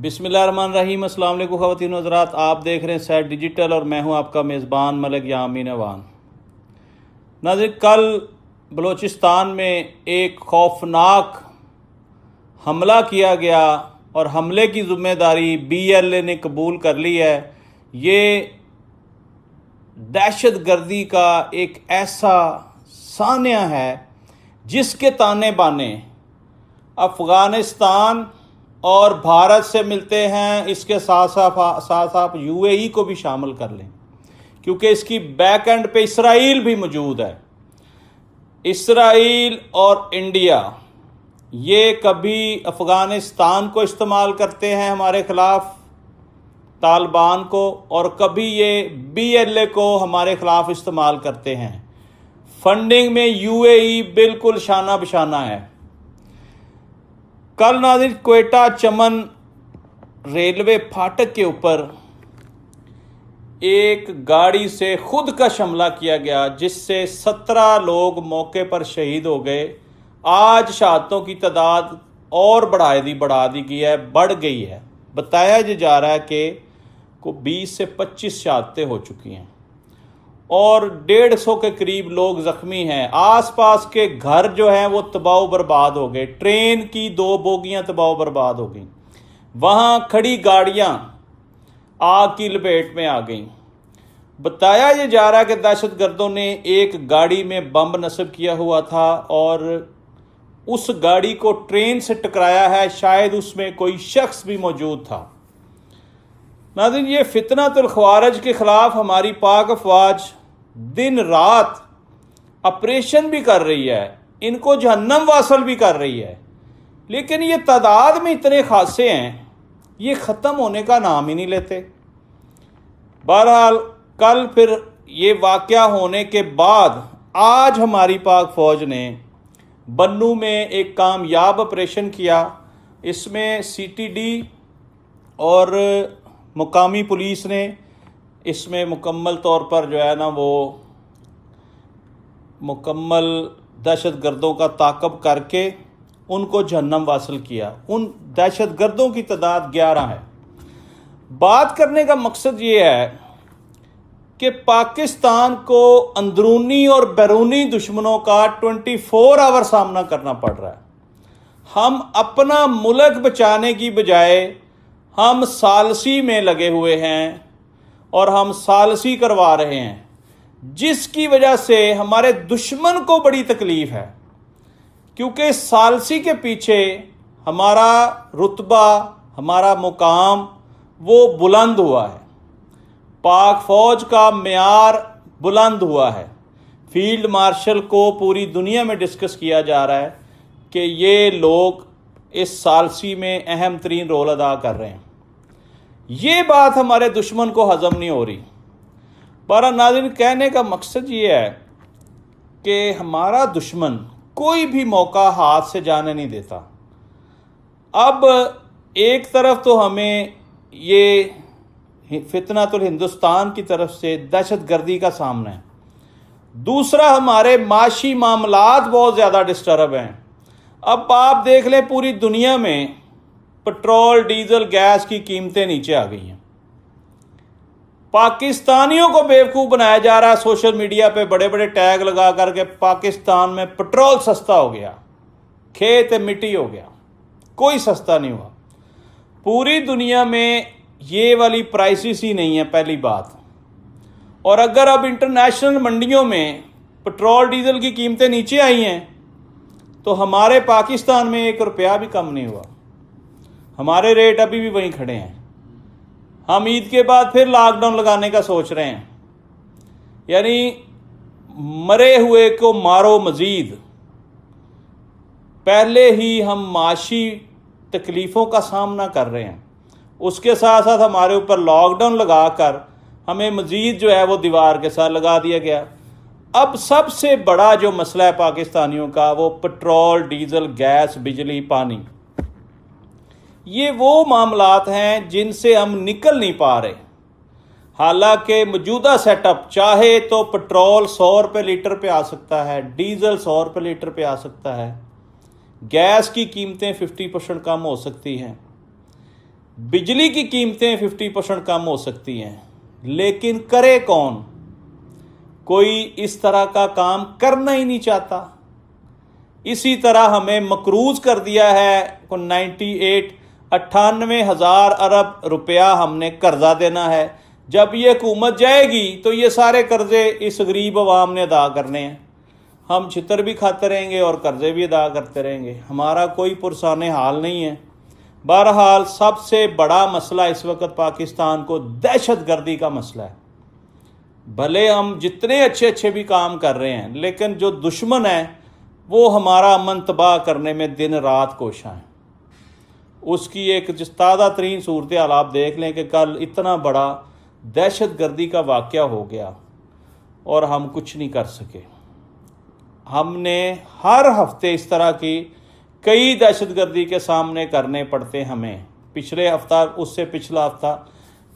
بسم اللہ الرحمن الرحیم۔ السلام علیکم خواتین و حضرات، آپ دیکھ رہے ہیں سیٹ ڈیجیٹل اور میں ہوں آپ کا میزبان ملک یامین اوان۔ ناظرین، کل بلوچستان میں ایک خوفناک حملہ کیا گیا اور حملے کی ذمہ داری BLA نے قبول کر لی ہے۔ یہ دہشت گردی کا ایک ایسا سانحہ ہے جس کے تانے بانے افغانستان اور بھارت سے ملتے ہیں، اس کے ساتھ ساتھ آپ UAE کو بھی شامل کر لیں، کیونکہ اس کی بیک اینڈ پہ اسرائیل بھی موجود ہے۔ اسرائیل اور انڈیا یہ کبھی افغانستان کو استعمال کرتے ہیں ہمارے خلاف، طالبان کو، اور کبھی یہ BLA کو ہمارے خلاف استعمال کرتے ہیں۔ فنڈنگ میں UAE بالکل شانہ بشانہ ہے۔ کل ناظرین، کوئٹہ چمن ریلوے پھاٹک کے اوپر ایک گاڑی سے خودکش حملہ کیا گیا، جس سے 17 لوگ موقع پر شہید ہو گئے۔ آج شہادتوں کی تعداد اور بڑھا دی گئی ہے، بڑھ گئی ہے۔ بتایا جا رہا ہے کہ 20 سے 25 شہادتیں ہو چکی ہیں اور 150 کے قریب لوگ زخمی ہیں۔ آس پاس کے گھر جو ہیں وہ تباہ و برباد ہو گئے، ٹرین کی 2 بوگیاں تباہ و برباد ہو گئیں، وہاں کھڑی گاڑیاں آگ کی لپیٹ میں آ گئیں۔ بتایا یہ جا رہا ہے کہ دہشت گردوں نے ایک گاڑی میں بم نصب کیا ہوا تھا اور اس گاڑی کو ٹرین سے ٹکرایا ہے، شاید اس میں کوئی شخص بھی موجود تھا۔ ناظرین، یہ فتنۃ الخوارج کے خلاف ہماری پاک افواج دن رات آپریشن بھی کر رہی ہے، ان کو جہنم واصل بھی کر رہی ہے، لیکن یہ تعداد میں اتنے خاصے ہیں، یہ ختم ہونے کا نام ہی نہیں لیتے۔ بہرحال کل پھر یہ واقعہ ہونے کے بعد آج ہماری پاک فوج نے بنوں میں ایک کامیاب آپریشن کیا۔ اس میں CTD اور مقامی پولیس نے اس میں مکمل طور پر جو ہے نا وہ مکمل دہشت گردوں کا تعاقب کر کے ان کو جہنم واصل کیا۔ ان دہشت گردوں کی تعداد 11 ہے۔ بات کرنے کا مقصد یہ ہے کہ پاکستان کو اندرونی اور بیرونی دشمنوں کا 24 آور سامنا کرنا پڑ رہا ہے۔ ہم اپنا ملک بچانے کی بجائے ہم ثالثی میں لگے ہوئے ہیں اور ہم ثالثی کروا رہے ہیں، جس کی وجہ سے ہمارے دشمن کو بڑی تکلیف ہے، کیونکہ ثالثی کے پیچھے ہمارا رتبہ، ہمارا مقام وہ بلند ہوا ہے، پاک فوج کا معیار بلند ہوا ہے۔ فیلڈ مارشل کو پوری دنیا میں ڈسکس کیا جا رہا ہے کہ یہ لوگ اس ثالثی میں اہم ترین رول ادا کر رہے ہیں۔ یہ بات ہمارے دشمن کو ہضم نہیں ہو رہی۔ بہرحال ناظرین، کہنے کا مقصد یہ ہے کہ ہمارا دشمن کوئی بھی موقع ہاتھ سے جانے نہیں دیتا۔ اب ایک طرف تو ہمیں یہ فتنۃ الہندوستان کی طرف سے دہشت گردی کا سامنا ہے، دوسرا ہمارے معاشی معاملات بہت زیادہ ڈسٹرب ہیں۔ اب آپ دیکھ لیں، پوری دنیا میں پٹرول، ڈیزل، گیس کی قیمتیں نیچے آ گئی ہیں۔ پاکستانیوں کو بیوقوف بنایا جا رہا ہے سوشل میڈیا پہ بڑے بڑے ٹیگ لگا کر کے پاکستان میں پٹرول سستا ہو گیا، کھیت مٹی ہو گیا، کوئی سستا نہیں ہوا۔ پوری دنیا میں یہ والی پرائسز ہی نہیں ہے، پہلی بات۔ اور اگر اب انٹرنیشنل منڈیوں میں پٹرول ڈیزل کی قیمتیں نیچے آئی ہیں تو ہمارے پاکستان میں 1 روپیہ بھی کم نہیں ہوا، ہمارے ریٹ ابھی بھی وہیں کھڑے ہیں۔ ہم عید کے بعد پھر لاک ڈاؤن لگانے کا سوچ رہے ہیں، یعنی مرے ہوئے کو مارو مزید۔ پہلے ہی ہم معاشی تکلیفوں کا سامنا کر رہے ہیں، اس کے ساتھ ساتھ ہمارے اوپر لاک ڈاؤن لگا کر ہمیں مزید جو ہے وہ دیوار کے ساتھ لگا دیا گیا۔ اب سب سے بڑا جو مسئلہ ہے پاکستانیوں کا وہ پٹرول، ڈیزل، گیس، بجلی، پانی، یہ وہ معاملات ہیں جن سے ہم نکل نہیں پا رہے۔ حالانکہ موجودہ سیٹ اپ چاہے تو پٹرول 100 روپے لیٹر پہ آ سکتا ہے، ڈیزل 100 روپے لیٹر پہ آ سکتا ہے، گیس کی قیمتیں 50% کم ہو سکتی ہیں، बिजली की कीमतें 50% कम हो सकती हैं, लेकिन करे कौन? कोई इस तरह का काम करना ही नहीं चाहता। इसी तरह हमें मकरूज कर दिया है, 98 अरब रुपया हमने कर्जा देना है। जब ये हुकूमत जाएगी तो ये सारे कर्जे इस गरीब अवाम ने अदा करने हैं। हम छितर भी खाते रहेंगे और कर्जे भी अदा करते रहेंगे। हमारा कोई पुरसाने हाल नहीं है। बहरहाल सबसे बड़ा मसला इस वक्त पाकिस्तान को दहशतगर्दी का मसला है। भले हम जितने अच्छे अच्छे भी काम कर रहे हैं, लेकिन जो दुश्मन है वो हमारा अमन तबाह करने में दिन रात कोशा है। उसकी एक ताज़ा तरीन सूरत हाल आप देख लें कि कल इतना बड़ा दहशतगर्दी का वाक़या हो गया और हम कुछ नहीं कर सके। हमने हर हफ्ते इस तरह की कई दहशतगर्दी के सामने करने पड़ते हमें। पिछले हफ्ता, उससे पिछला हफ्ता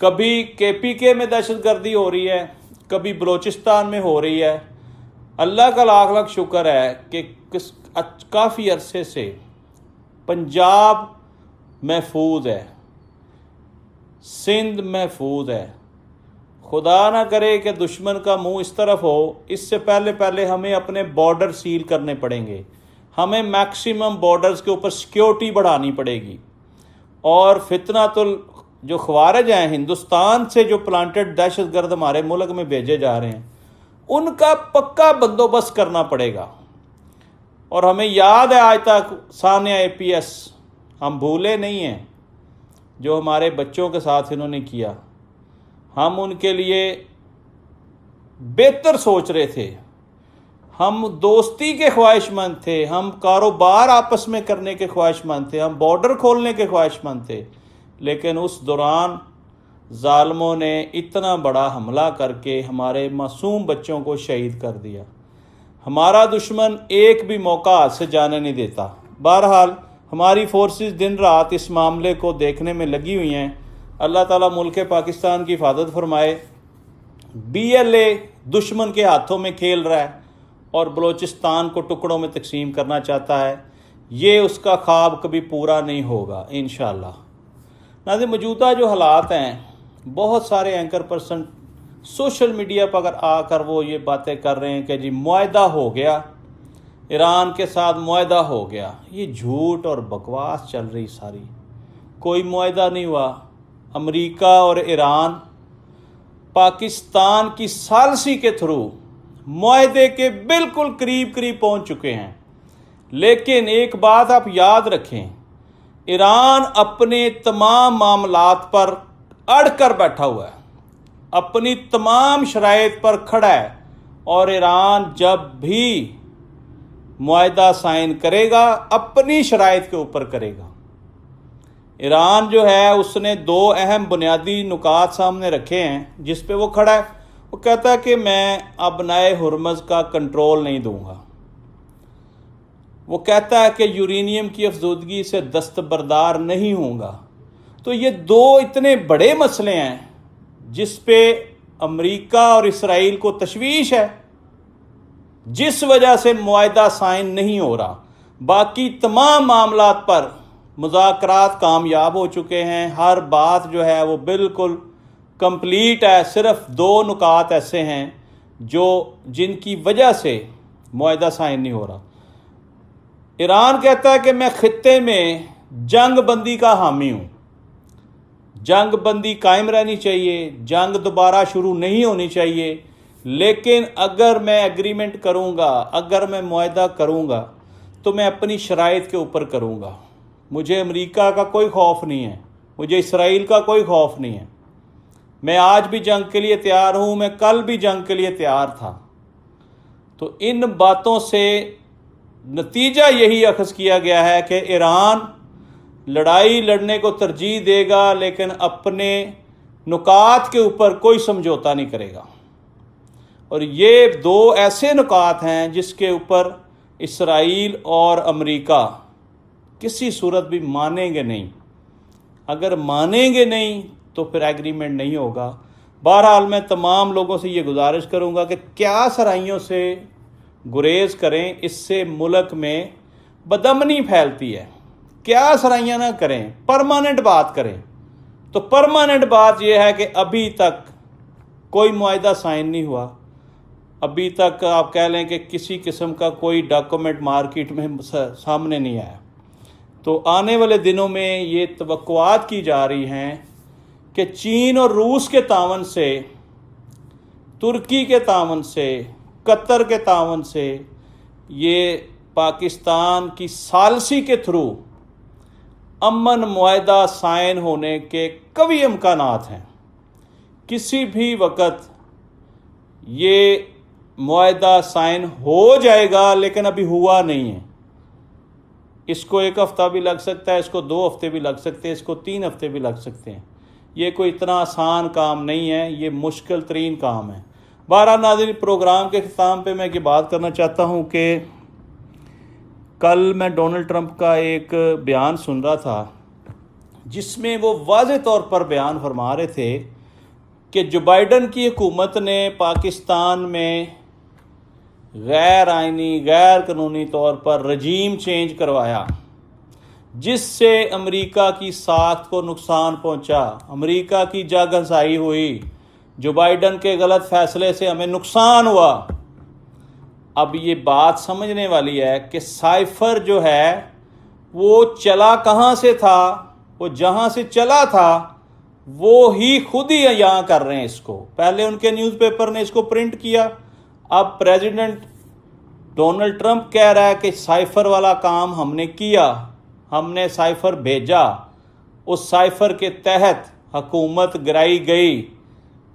कभी KPK में दहशतगर्दी हो रही है, कभी बलूचिस्तान में हो रही है। अल्लाह का लाख लाख शुक्र है कि काफ़ी अरसे से पंजाब महफूज है, सिंध महफूज है। खुदा ना करे कि दुश्मन का मुंह इस तरफ हो। इससे पहले हमें अपने बॉर्डर सील करने पड़ेंगे। हमें मैक्सिमम बॉर्डर्स के ऊपर सिक्योरिटी बढ़ानी पड़ेगी। और फितनातुल जो ख्वारिज हैं, हिंदुस्तान से जो प्लांटेड दहशतगर्द हमारे मुल्क में भेजे जा रहे हैं, उनका पक्का बंदोबस्त करना पड़ेगा। और हमें याद है आज तक सानिया APS, हम भूले नहीं हैं जो हमारे बच्चों के साथ इन्होंने किया। हम उनके लिए बेहतर सोच रहे थे, हम दोस्ती के ख्वाहिशमंद थे, हम कारोबार आपस में करने के ख्वाहिशमंद थे, हम बॉर्डर खोलने के ख्वाहिशमंद थे। लेकिन उस दौरान जालिमों ने इतना बड़ा हमला करके हमारे मासूम बच्चों को शहीद कर दिया। हमारा दुश्मन एक भी मौका हाथ से जाने नहीं देता। बहरहाल हमारी फोर्सेस दिन रात इस मामले को देखने में लगी हुई हैं। अल्लाह ताला मुल्क पाकिस्तान की हिफाजत फरमाए। BLA दुश्मन के हाथों में खेल रहा है और बलूचिस्तान को टुकड़ों में तकसीम करना चाहता है। ये उसका ख्वाब कभी पूरा नहीं होगा इंशाअल्लाह। नाज़रीन, मौजूदा जो हालात हैं, बहुत सारे एंकर पर्सन सोशल मीडिया पर अगर आकर वो ये बातें कर रहे हैं कि जी मुआहदा हो गया, ईरान के साथ मुआहदा हो गया। ये झूठ और बकवास चल रही सारी। कोई मुआहदा नहीं हुआ। अमेरिका और ईरान पाकिस्तान की सालसी के थ्रू मुआहदे के बिल्कुल करीब करीब पहुंच चुके हैं। लेकिन एक बात आप याद रखें, ईरान अपने तमाम मामलात पर अड़ कर बैठा हुआ है, अपनी तमाम शराइत पर खड़ा है। और ईरान जब भी मुआहदा साइन करेगा अपनी शराइत के ऊपर करेगा। ईरान जो है उसने दो अहम बुनियादी नुकात सामने रखे हैं जिस पे वो खड़ा है। वो कहता है कि मैं अबनाए हुर्मज़ का कंट्रोल नहीं दूंगा। वो कहता है कि यूरेनियम की अफजूदगी से दस्तबरदार नहीं होगा। तो ये दो इतने बड़े मसले हैं जिस पे अमेरिका और इसराइल को तशवीश है, जिस वजह से मुआहदा साइन नहीं हो रहा। बाकी तमाम मामलात पर मुज़ाकरात कामयाब हो चुके हैं। हर बात जो है वो बिल्कुल कंप्लीट है। सिर्फ दो नुकात ऐसे हैं जिनकी वजह से मुआहदा साइन नहीं हो रहा। ईरान कहता है कि मैं खित्ते में जंग बंदी का हामी हूँ, जंग बंदी कायम रहनी चाहिए, जंग दोबारा शुरू नहीं होनी चाहिए। लेकिन अगर मैं एग्रीमेंट करूँगा, अगर मैं मुआहदा करूँगा तो मैं अपनी शराइत के ऊपर करूँगा। मुझे अमेरिका का कोई खौफ नहीं है, मुझे इसराइल का कोई खौफ नहीं है। मैं आज भी जंग के लिए तैयार हूँ, मैं कल भी जंग के लिए तैयार था। तो इन बातों से नतीजा यही अखज़ किया गया है कि ईरान लड़ाई लड़ने को तरजीह देगा लेकिन अपने नुकात के ऊपर कोई समझौता नहीं करेगा। और ये दो ऐसे नुकात हैं जिसके ऊपर इसराइल और अमेरिका किसी सूरत भी मानेंगे नहीं। अगर मानेंगे नहीं तो फिर एग्रीमेंट नहीं होगा। बहरहाल मैं तमाम लोगों से ये गुजारिश करूँगा कि क्या सराइयों से गुरेज करें, इससे मुल्क में बदअमनी फैलती है। क्या सराइयाँ ना करें, परमानेंट बात करें। تو परमानेंट बात यह है कि अभी तक कोई मुआहिदा साइन नहीं हुआ, अभी तक आप कह लें कि किसी किस्म का कोई डॉक्यूमेंट मार्केट में सामने नहीं आया। तो आने वाले दिनों में ये तवक्कुआत की जा रही हैं कि चीन और रूस के तावन से, तुर्की के तावन से, कतर के तावन से ये पाकिस्तान की सालसी के थ्रू अमन मुआहिदा साइन होने के कभी इम्कानात हैं। किसी भी वक्त ये मुआहिदा साइन हो जाएगा, लेकिन अभी हुआ नहीं है। इसको 1 हफ़्ता भी लग सकता है, इसको 2 हफ़्ते भी लग सकते हैं, इसको 3 हफ़्ते भी लग सकते हैं। ये कोई इतना आसान काम नहीं है, ये मुश्किल तरीन काम है। बहरहाल नाज़रीन, प्रोग्राम के ख़िताम पे मैं ये बात करना चाहता हूँ कि कल मैं डोनाल्ड ट्रंप का एक बयान सुन रहा था जिसमें वो वाज़ेह तौर पर बयान फरमा रहे थे कि जो बाइडन की हुकूमत ने पाकिस्तान में गैर आइनी, गैर कानूनी तौर पर रजीम चेंज करवाया, जिससे अमेरिका की साख को नुकसान पहुंचा, अमेरिका की जागहसाई हुई, जो बाइडन के गलत फैसले से हमें नुकसान हुआ। अब ये बात समझने वाली है कि साइफर जो है वो चला कहाँ से था, वो जहाँ से चला था वो ही खुद ही यहाँ कर रहे हैं इसको। पहले उनके न्यूज़पेपर ने इसको प्रिंट किया, अब प्रेसिडेंट डोनाल्ड ट्रंप कह रहा है कि साइफर वाला काम हमने किया, हमने साइफर भेजा, उस साइफर के तहत हुकूमत गिराई गई।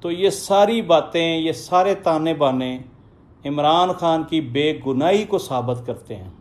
तो ये सारी बातें, ये सारे ताने बाने इमरान खान की बेगुनाही को साबित करते हैं,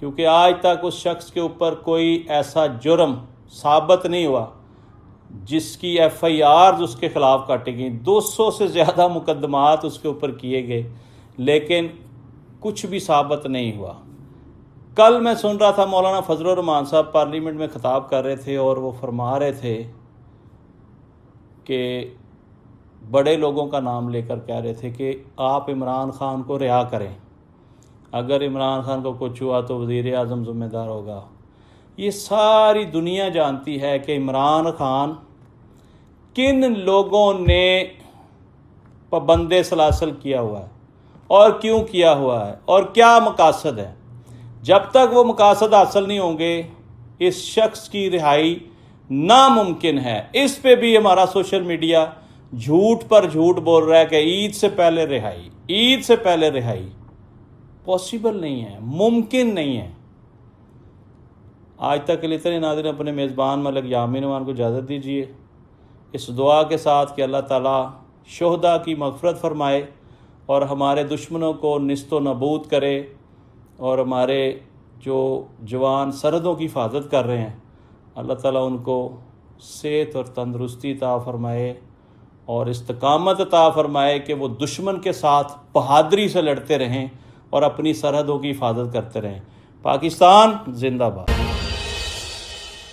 क्योंकि आज तक उस शख्स के ऊपर कोई ऐसा जुर्म साबित नहीं हुआ जिसकी FIR उसके ख़िलाफ़ काटी गई। 200 से ज़्यादा मुकदमात उसके ऊपर किए गए, लेकिन कुछ भी साबित नहीं हुआ। कल मैं सुन रहा था मौलाना फजलुर रहमान साहब पार्लियामेंट में ख़िताब कर रहे थे और वो फरमा रहे थे कि बड़े लोगों का नाम लेकर कह रहे थे कि आप इमरान खान को रिहा करें, अगर इमरान खान को कुछ हुआ तो वज़ीर आज़म ज़िम्मेदार होगा। ये सारी दुनिया जानती है कि इमरान खान किन लोगों ने पाबंदे सलासल किया हुआ है और क्यों किया हुआ है और क्या मकासद है। जब तक वो मकासद हासिल नहीं होंगे, इस शख्स की रिहाई नामुमकिन है। इस पे भी हमारा सोशल मीडिया झूठ पर झूठ बोल रहा है कि ईद से पहले रिहाई, ईद से पहले रिहाई। पॉसिबल नहीं है, मुमकिन नहीं है। आज तक के लिए इतने नाज़रीन, अपने मेज़बान मलिक यामीन मान को इजाज़त दीजिए, इस दुआ के साथ कि अल्लाह ताला शुहदा की मग़फ़िरत फ़रमाए और हमारे दुश्मनों को निस्तो नबूद करे, और हमारे जो जवान सरहदों की हिफाजत कर रहे हैं, अल्लाह ताला उनको सेहत और तंदरुस्ती अता फ़रमाए और इस्तिकामत अता फ़रमाए कि वो दुश्मन के साथ बहादुरी से लड़ते रहें और अपनी सरहदों की हिफाजत करते रहें। पाकिस्तान जिंदाबाद।